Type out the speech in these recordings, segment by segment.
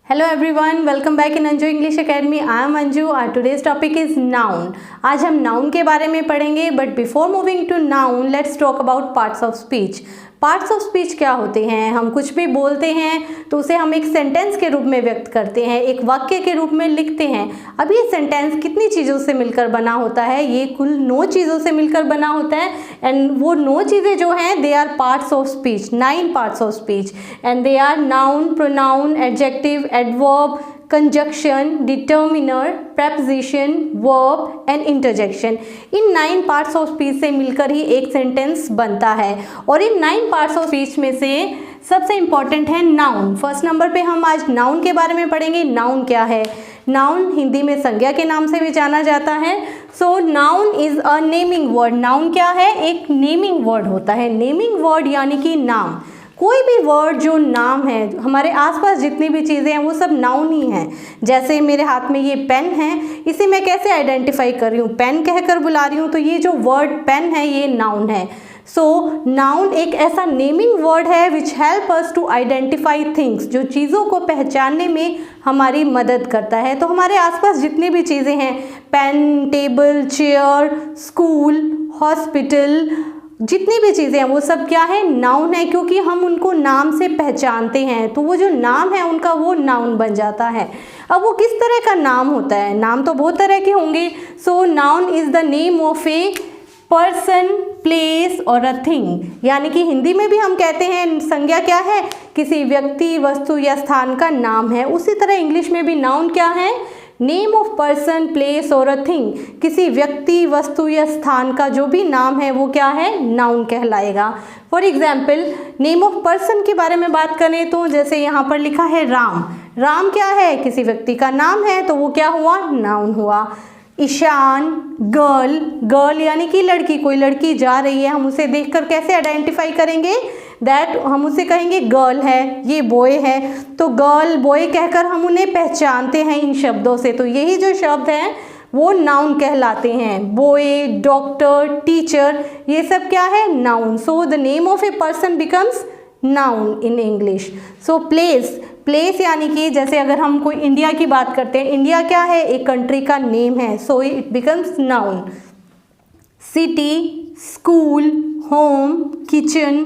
Hello everyone, welcome back in Anju English Academy. I am Anju. Our today's topic is noun. आज हम noun के बारे में पढ़ेंगे, but before moving to noun, let's talk about parts of speech. Parts of speech क्या होते हैं? हम कुछ भी बोलते हैं तो उसे हम एक सेंटेंस के रूप में व्यक्त करते हैं, एक वाक्य के रूप में लिखते हैं. अब ये सेंटेंस कितनी चीज़ों से मिलकर बना होता है? ये कुल 9 चीज़ों से मिलकर बना होता है. एंड वो 9 चीज़ें जो हैं they are parts of speech, 9 parts of speech. And they are noun, pronoun, adjective, adverb, conjunction, determiner, preposition, verb and interjection. इन 9 पार्ट्स ऑफ स्पीच से मिलकर ही एक सेंटेंस बनता है. और इन 9 पार्ट्स ऑफ स्पीच में से सबसे इम्पॉर्टेंट है नाउन. फर्स्ट नंबर पे हम आज नाउन के बारे में पढ़ेंगे. नाउन क्या है? नाउन हिंदी में संज्ञा के नाम से भी जाना जाता है. So noun is a naming word. Noun क्या है? एक नेमिंग वर्ड होता है. नेमिंग वर्ड यानी कि नाम. कोई भी वर्ड जो नाम है, हमारे आसपास जितनी भी चीज़ें हैं वो सब नाउन ही हैं. जैसे मेरे हाथ में ये पेन है, इसे मैं कैसे आइडेंटिफाई कर रही हूँ? पेन कहकर बुला रही हूँ, तो ये जो वर्ड पेन है ये नाउन है. सो नाउन एक ऐसा नेमिंग वर्ड है which help us to identify things, जो चीज़ों को पहचानने में हमारी मदद करता है. तो हमारे आसपास जितनी भी चीज़ें हैं, pen, table, chair, school, hospital, जितनी भी चीज़ें हैं वो सब क्या है? नाउन है, क्योंकि हम उनको नाम से पहचानते हैं. तो वो जो नाम है उनका वो नाउन बन जाता है. अब वो किस तरह का नाम होता है? नाम तो बहुत तरह के होंगे. So noun is the name of a person, place और अ थिंग. यानी कि हिंदी में भी हम कहते हैं संज्ञा क्या है? किसी व्यक्ति, वस्तु या स्थान का नाम है. उसी तरह इंग्लिश में भी नाउन क्या है? नेम ऑफ पर्सन, प्लेस और अ थिंग. किसी व्यक्ति, वस्तु या स्थान का जो भी नाम है वो क्या है? नाउन कहलाएगा. For example, name of person के बारे में बात करें तो जैसे यहाँ पर लिखा है राम. राम क्या है? किसी व्यक्ति का नाम है, तो वो क्या हुआ? नाउन हुआ. ईशान, गर्ल. गर्ल यानी कि लड़की. कोई लड़की जा रही है, हम उसे देखकर कैसे आइडेंटिफाई करेंगे? दैट हम उसे कहेंगे गर्ल है, ये बॉय है. तो गर्ल, बॉय कहकर हम उन्हें पहचानते हैं इन शब्दों से. तो यही जो शब्द हैं वो नाउन कहलाते हैं. बॉय, डॉक्टर, टीचर, ये सब क्या है? Noun. So the name of a person becomes noun in English. So place. Place यानी कि जैसे अगर हम कोई इंडिया की बात करते हैं, इंडिया क्या है? एक कंट्री का नेम है. So it becomes noun. City, school, home, kitchen,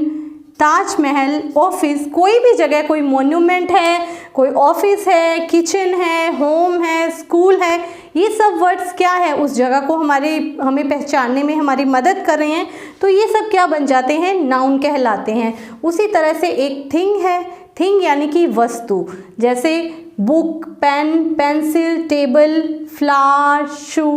Taj Mahal, office. कोई भी जगह, कोई मॉन्यूमेंट है, कोई ऑफिस है, किचन है, होम है, स्कूल है, ये सब वर्ड्स क्या है? उस जगह को हमें पहचानने में हमारी मदद कर रहे हैं. तो ये सब क्या बन जाते हैं? नाउन कहलाते हैं. उसी तरह से एक थिंग है. थिंग यानी कि वस्तु. जैसे book, pen, pencil, table, flower, shoe,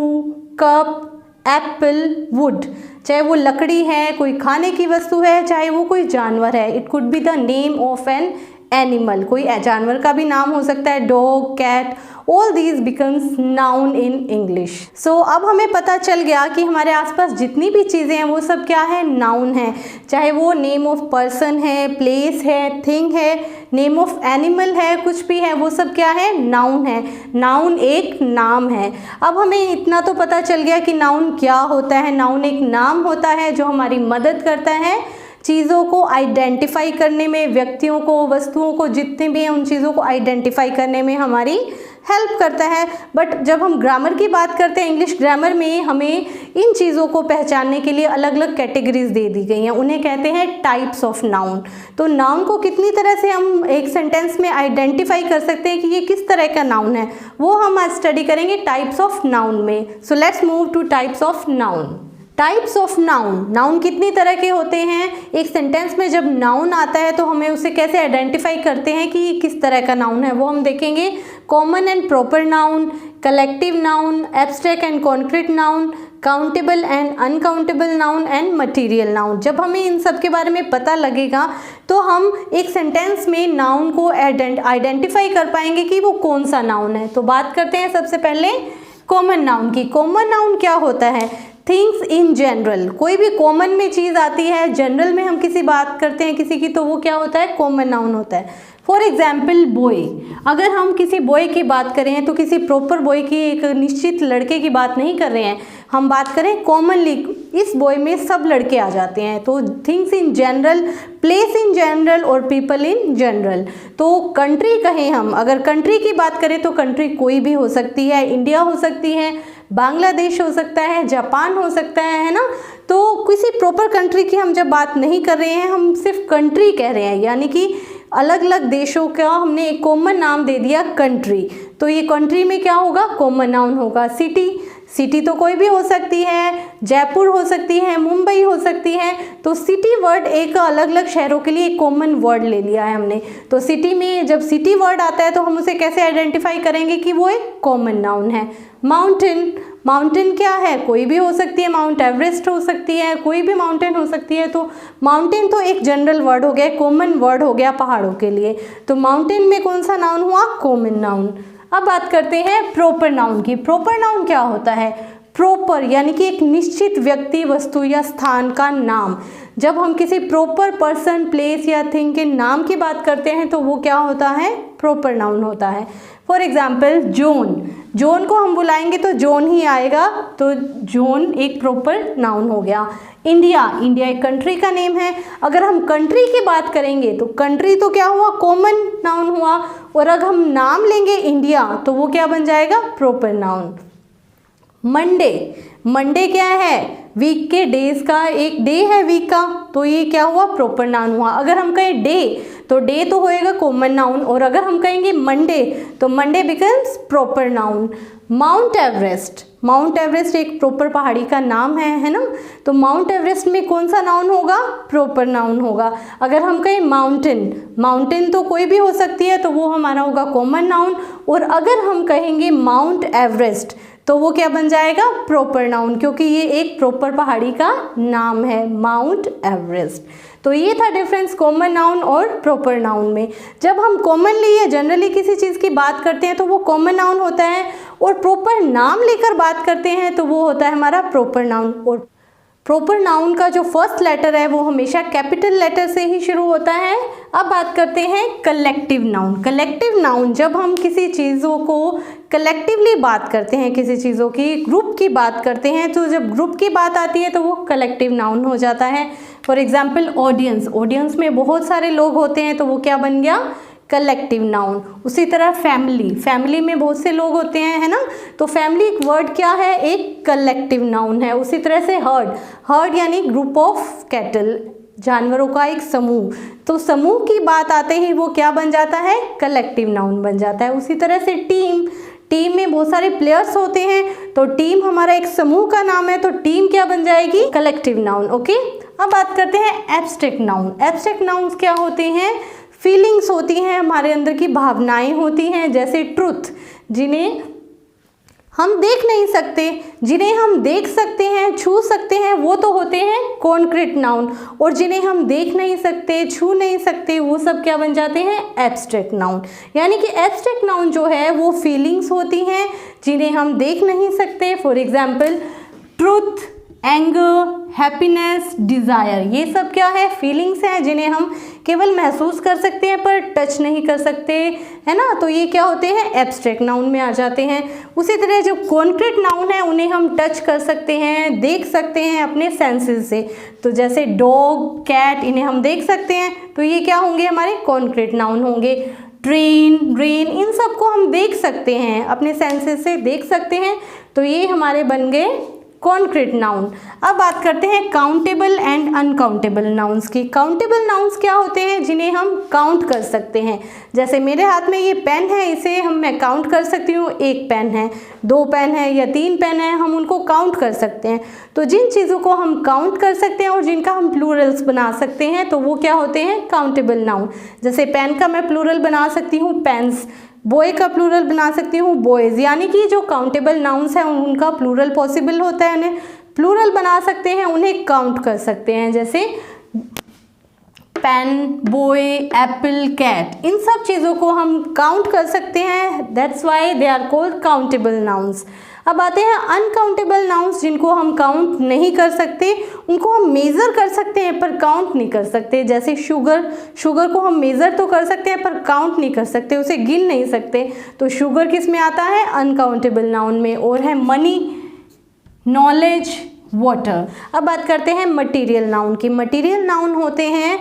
cup, apple, wood. चाहे वो लकड़ी है, कोई खाने की वस्तु है, चाहे वो कोई जानवर है. It could be the name of an animal. कोई जानवर का भी नाम हो सकता है, dog, cat. All these becomes noun in English. So अब हमें पता चल गया कि हमारे आसपास जितनी भी चीज़ें हैं वो सब क्या है? नाउन है. चाहे वो नेम ऑफ पर्सन है, प्लेस है, थिंग है, नेम ऑफ एनिमल है, कुछ भी है, वो सब क्या है? नाउन है. नाउन एक नाम है. अब हमें इतना तो पता चल गया कि नाउन क्या होता है. नाउन एक नाम होता है जो हमारी मदद करता है चीज़ों को आइडेंटिफाई करने में, व्यक्तियों को, वस्तुओं को, जितने भी हैं उन चीज़ों को आइडेंटिफाई करने में हमारी हेल्प करता है. बट जब हम ग्रामर की बात करते हैं, इंग्लिश ग्रामर में हमें इन चीज़ों को पहचानने के लिए अलग अलग कैटेगरीज दे दी गई हैं. उन्हें कहते हैं टाइप्स ऑफ नाउन. तो नाउन को कितनी तरह से हम एक सेंटेंस में आइडेंटिफाई कर सकते हैं कि ये किस तरह का नाउन है, वो हम आज स्टडी करेंगे टाइप्स ऑफ नाउन में. So let's move two types of noun. Types of noun. Noun कितनी तरह के होते हैं? एक सेंटेंस में जब नाउन आता है तो हमें उसे कैसे आइडेंटिफाई करते हैं कि किस तरह का नाउन है, वो हम देखेंगे. Common and proper noun, collective noun, abstract and concrete noun, countable and uncountable noun and material noun. जब हमें इन सब के बारे में पता लगेगा तो हम एक सेंटेंस में नाउन को आइडेंटिफाई कर पाएंगे कि वो कौन सा नाउन है. तो बात करते हैं सबसे पहले कॉमन नाउन की. कॉमन नाउन क्या होता है? Things in general. कोई भी कॉमन में चीज़ आती है, जनरल में हम किसी बात करते हैं किसी की, तो वो क्या होता है? कॉमन नाउन होता है. फॉर एग्जाम्पल बॉय, अगर हम किसी बॉय की बात करें तो किसी प्रॉपर बॉय की, एक निश्चित लड़के की बात नहीं कर रहे हैं, हम बात करें कॉमनली, इस बॉय में सब लड़के आ जाते हैं। तो things in general, place in general और पीपल इन जनरल। तो कंट्री कहें हम, अगर कंट्री की बात करें तो कंट्री कोई भी हो सकती है, इंडिया हो सकती है, बांग्लादेश हो सकता है, जापान हो सकता है ना। तो किसी प्रॉपर कंट्री की हम जब बात नहीं कर रहे हैं, हम सिर्फ कंट्री कह रहे हैं, यानी कि अलग अलग देशों का हमने एक कॉमन नाम दे दिया कंट्री। तो ये कंट्री में क्या होगा, कॉमन नाउन होगा। सिटी, सिटी तो कोई भी हो सकती है, जयपुर हो सकती है, मुंबई हो सकती है। तो सिटी वर्ड एक अलग अलग शहरों के लिए एक कॉमन वर्ड ले लिया है हमने। तो सिटी में जब सिटी वर्ड आता है तो हम उसे कैसे आइडेंटिफाई करेंगे कि वो एक कॉमन नाउन है। माउंटेन, माउंटेन क्या है, कोई भी हो सकती है, माउंट एवरेस्ट हो सकती है, कोई भी माउंटेन हो सकती है। तो माउंटेन तो एक जनरल वर्ड हो गया, कॉमन वर्ड हो गया पहाड़ों के लिए। तो माउंटेन में कौन सा नाउन हुआ, कॉमन नाउन। अब बात करते हैं प्रॉपर नाउन की। प्रॉपर नाउन क्या होता है, प्रॉपर यानी कि एक निश्चित व्यक्ति, वस्तु या स्थान का नाम। जब हम किसी प्रॉपर पर्सन, प्लेस या थिंग के नाम की बात करते हैं तो वो क्या होता है, प्रॉपर नाउन होता है। फॉर एग्जाम्पल जोन, जोन को हम बुलाएंगे तो जोन ही आएगा, तो जोन एक प्रॉपर नाउन हो गया। इंडिया, इंडिया एक कंट्री का नेम है। अगर हम कंट्री की बात करेंगे तो कंट्री तो क्या हुआ, कॉमन नाउन हुआ, और अगर हम नाम लेंगे इंडिया तो वो क्या बन जाएगा, प्रॉपर नाउन। मंडे, मंडे क्या है, वीक के डेज का एक डे है वीक का, तो ये क्या हुआ, प्रॉपर नाउन हुआ। अगर हम कहें डे तो डे तो होएगा कॉमन नाउन, और अगर हम कहेंगे मंडे तो Monday becomes proper noun. Mount Everest, mount Everest एक प्रॉपर पहाड़ी का नाम है ना। तो माउंट एवरेस्ट में कौन सा नाउन होगा, प्रॉपर नाउन होगा। अगर हम कहें माउंटेन, माउंटेन तो कोई भी हो सकती है तो वो हमारा होगा कॉमन नाउन, और अगर हम कहेंगे माउंट एवरेस्ट तो वो क्या बन जाएगा, प्रॉपर नाउन, क्योंकि ये एक प्रॉपर पहाड़ी का नाम है, माउंट एवरेस्ट। तो ये था डिफरेंस कॉमन नाउन और प्रॉपर नाउन में। जब हम कॉमनली या जनरली किसी चीज़ की बात करते हैं तो वो कॉमन नाउन होता है, और प्रॉपर नाम लेकर बात करते हैं तो वो होता है हमारा प्रॉपर नाउन। और प्रॉपर नाउन का जो फर्स्ट लेटर है वो हमेशा कैपिटल लेटर से ही शुरू होता है। अब बात करते हैं कलेक्टिव नाउन। कलेक्टिव नाउन, जब हम किसी चीज़ों को कलेक्टिवली बात करते हैं, किसी चीज़ों की ग्रुप की बात करते हैं, तो जब ग्रुप की बात आती है तो वो कलेक्टिव नाउन हो जाता है। फॉर एग्जाम्पल ऑडियंस, ऑडियंस में बहुत सारे लोग होते हैं तो वो क्या बन गया, कलेक्टिव नाउन। उसी तरह फैमिली, फैमिली में बहुत से लोग होते हैं, है ना, तो फैमिली एक वर्ड क्या है, एक कलेक्टिव नाउन है। उसी तरह से हर्ड, हर्ड यानी ग्रुप ऑफ कैटल, जानवरों का एक समूह, तो समूह की बात आते ही वो क्या बन जाता है, कलेक्टिव नाउन बन जाता है। उसी तरह से टीम, टीम में बहुत सारे प्लेयर्स होते हैं तो टीम हमारा एक समूह का नाम है, तो टीम क्या बन जाएगी, कलेक्टिव नाउन। ओके, अब बात करते हैं एब्स्ट्रैक्ट नाउन। एब्स्ट्रैक्ट नाउन्स क्या होते हैं, फीलिंग्स होती हैं, हमारे अंदर की भावनाएं होती हैं, जैसे ट्रुथ, जिन्हें हम देख नहीं सकते, जिन्हें हम देख सकते हैं, छू सकते हैं, वो तो होते हैं कॉन्क्रीट नाउन, और जिन्हें हम देख नहीं सकते, छू नहीं सकते, वो सब क्या बन जाते हैं, एब्स्ट्रैक्ट नाउन। यानी कि एब्स्ट्रैक्ट नाउन जो है वो फीलिंग्स होती हैं जिन्हें हम देख नहीं सकते। For example truth, anger, happiness, desire, ये सब क्या है, फीलिंग्स हैं जिन्हें हम केवल महसूस कर सकते हैं पर टच नहीं कर सकते, है ना। तो ये क्या होते हैं, एब्स्ट्रैक्ट नाउन में आ जाते हैं। उसी तरह जो कॉन्क्रीट नाउन है उन्हें हम टच कर सकते हैं, देख सकते हैं अपने सेंसेस से, तो जैसे डॉग, कैट, इन्हें हम देख सकते हैं, तो ये क्या होंगे, हमारे कॉन्क्रीट नाउन होंगे। ट्रेन, रेन, इन सब को हम देख सकते हैं, अपने सेंसेस से देख सकते हैं, तो ये हमारे बन गए कॉन्क्रीट नाउन। अब बात करते हैं काउंटेबल एंड अनकाउंटेबल नाउन्स की। काउंटेबल नाउन्स क्या होते हैं, जिन्हें हम काउंट कर सकते हैं। जैसे मेरे हाथ में ये पेन है, इसे मैं काउंट कर सकती हूँ, एक पेन है, दो पेन है या तीन पेन है, हम उनको काउंट कर सकते हैं। तो जिन चीज़ों को हम काउंट कर सकते हैं और जिनका हम प्लूरल्स बना सकते हैं तो वो क्या होते हैं, काउंटेबल नाउन। जैसे पेन का मैं प्लूरल बना सकती हूँ पेन्स, बॉय का प्लूरल बना सकती हूँ बॉयज़, यानी कि जो काउंटेबल नाउन्स हैं उनका प्लूरल पॉसिबल होता है, उन्हें प्लूरल बना सकते हैं, उन्हें काउंट कर सकते हैं। जैसे पेन, बॉय, एप्पल, कैट, इन सब चीज़ों को हम काउंट कर सकते हैं, that's why they are called countable nouns. अब आते हैं अनकाउंटेबल नाउन्स, जिनको हम काउंट नहीं कर सकते, उनको हम मेज़र कर सकते हैं पर काउंट नहीं कर सकते। जैसे शुगर, शुगर को हम मेज़र तो कर सकते हैं पर काउंट नहीं कर सकते, उसे गिन नहीं सकते। तो शुगर किस में आता है? अनकाउंटेबल नाउन में। और है मनी, नॉलेज, वाटर। अब बात करते हैं मटीरियल नाउन की। मटीरियल नाउन होते हैं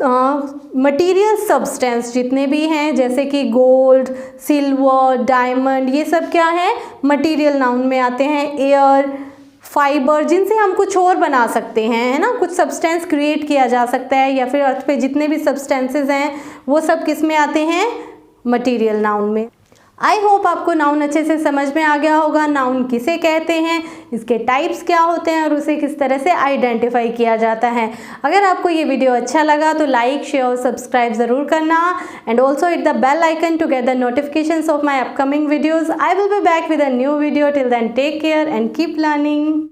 मटीरियल सब्सटेंस जितने भी हैं, जैसे कि गोल्ड, सिल्वर, डायमंड, ये सब क्या है? मटीरियल नाउन में आते हैं। एयर, फाइबर, जिनसे हम कुछ और बना सकते हैं, है ना, कुछ सब्सटेंस क्रिएट किया जा सकता है, या फिर अर्थ पे जितने भी सब्सटेंसेस हैं वो सब किस में आते हैं? मटीरियल नाउन में। आई होप आपको नाउन अच्छे से समझ में आ गया होगा। नाउन किसे कहते हैं, इसके टाइप्स क्या होते हैं और उसे किस तरह से आइडेंटिफाई किया जाता है। अगर आपको ये वीडियो अच्छा लगा तो लाइक, शेयर और सब्सक्राइब ज़रूर करना, and also hit the bell icon to get the notifications of my upcoming videos. I will be back with a new video. Till then take care and keep learning.